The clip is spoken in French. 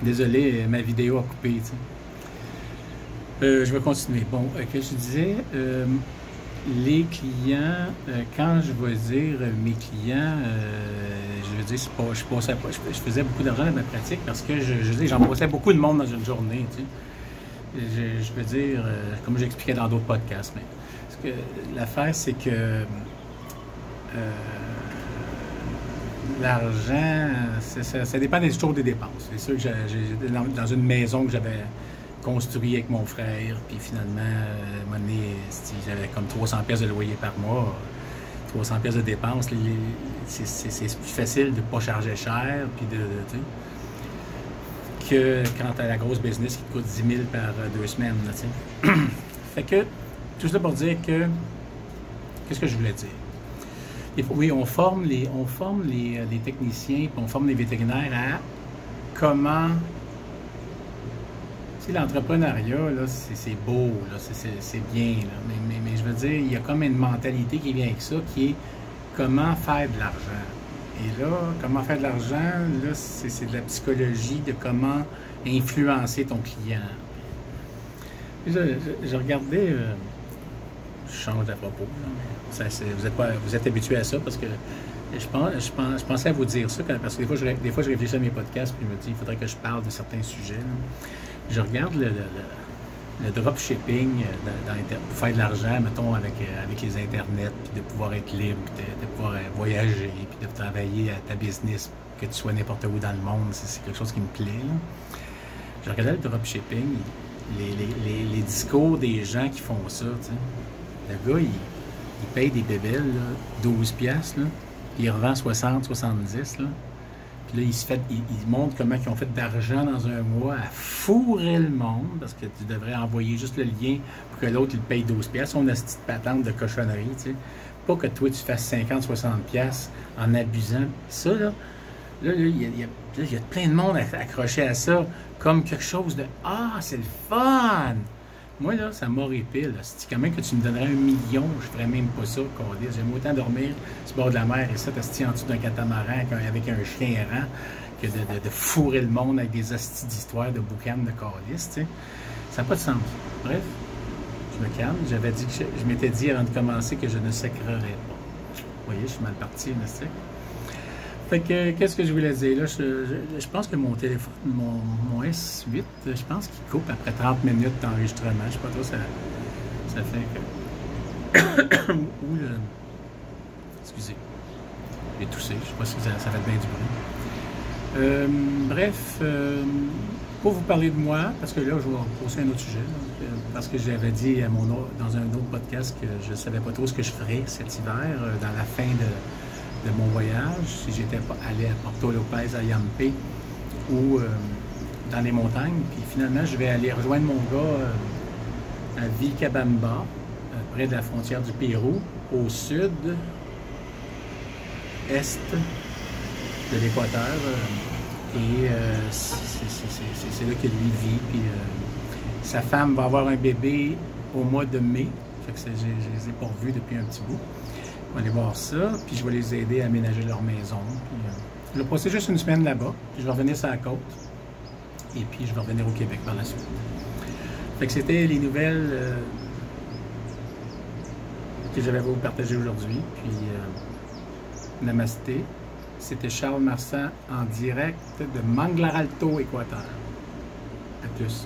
Désolé, ma vidéo a coupé, tu sais. Je vais continuer. Bon, que je disais, les clients, quand je vais dire mes clients, je veux dire, c'est pas, je faisais beaucoup d'argent dans ma pratique parce que j'embrassais beaucoup de monde dans une journée, tu sais. Je veux dire, comme j'expliquais dans d'autres podcasts, mais parce que l'affaire, c'est que l'argent, ça dépend des jours des dépenses. C'est sûr que j'ai dans une maison que j'avais construit avec mon frère, puis finalement, à un moment donné, j'avais comme 300 pièces de loyer par mois, 300 pièces de dépenses. C'est plus facile de ne pas charger cher, puis que quand tu as la grosse business qui te coûte 10 000 par 2 semaines. Là, fait que, tout ça pour dire que, qu'est-ce que je voulais dire? Oui, on forme les techniciens, puis on forme les vétérinaires à comment... Tu sais, l'entrepreneuriat, là, c'est beau, là, c'est bien, là, mais je veux dire, il y a comme une mentalité qui vient avec ça, qui est comment faire de l'argent. Et là, comment faire de l'argent, là, c'est de la psychologie de comment influencer ton client. Je regardais... je change d'à propos. Vous êtes habitué à ça parce que je pensais à vous dire ça parce que des fois je réfléchis à mes podcasts et je me dis il faudrait que je parle de certains sujets. Là. Je regarde le dropshipping pour faire de l'argent, mettons, avec les internets, puis de pouvoir être libre, puis de pouvoir voyager, puis de travailler à ta business, que tu sois n'importe où dans le monde. C'est quelque chose qui me plaît. Là. Je regardais le dropshipping, les discours des gens qui font ça, tu sais. Le gars, il paye des bébelles, là, 12 piastres, là, puis il revend 60, 70, là. Puis là, il montre comment ils ont fait d'argent dans un mois à fourrer le monde, parce que tu devrais envoyer juste le lien pour que l'autre, il paye 12 piastres. On a cette petite patente de cochonnerie, tu sais. Pas que toi, tu fasses 50, 60 piastres en abusant. Ça, là, il y a plein de monde accroché à ça comme quelque chose de « Ah, c'est le fun! » Moi, là, ça m'horripile. C'est quand même que tu me donnerais 1 million, je ferais même pas ça, câlisse. J'aime autant dormir sur le bord de la mer et ça, t'assis en dessous d'un catamaran avec un chien errant que de fourrer le monde avec des hosties d'histoires de boucanes de câlisse, tu sais. Ça n'a pas de sens. Bref, je me calme. J'avais dit que je m'étais dit avant de commencer que je ne sacrerais pas. Vous voyez, je suis mal parti, mais c'est... Fait que, qu'est-ce que je voulais dire? Là, je pense que mon téléphone, mon S8, je pense qu'il coupe après 30 minutes d'enregistrement. Je sais pas trop, ça fait que... Excusez. J'ai toussé. Je sais pas si ça fait bien du bruit. Bref, pour vous parler de moi, parce que là, je vais reposer un autre sujet. Là, parce que j'avais dit dans un autre podcast que je ne savais pas trop ce que je ferais cet hiver, dans la fin de mon voyage, si j'étais allé à Porto Lopez, à Yampe, ou dans les montagnes. Puis finalement, je vais aller rejoindre mon gars à Vilcabamba, près de la frontière du Pérou, au sud, est de l'Équateur. Et c'est là que lui vit. Puis sa femme va avoir un bébé au mois de mai. Fait que je les ai pas revus depuis un petit bout. On va aller voir ça, puis je vais les aider à aménager leur maison. Puis, je vais passer juste une semaine là-bas, puis je vais revenir sur la côte, et puis je vais revenir au Québec par la suite. Fait que c'était les nouvelles que j'avais à vous partager aujourd'hui, puis namasté. C'était Charles Marsan en direct de Manglar Alto, Équateur. À plus.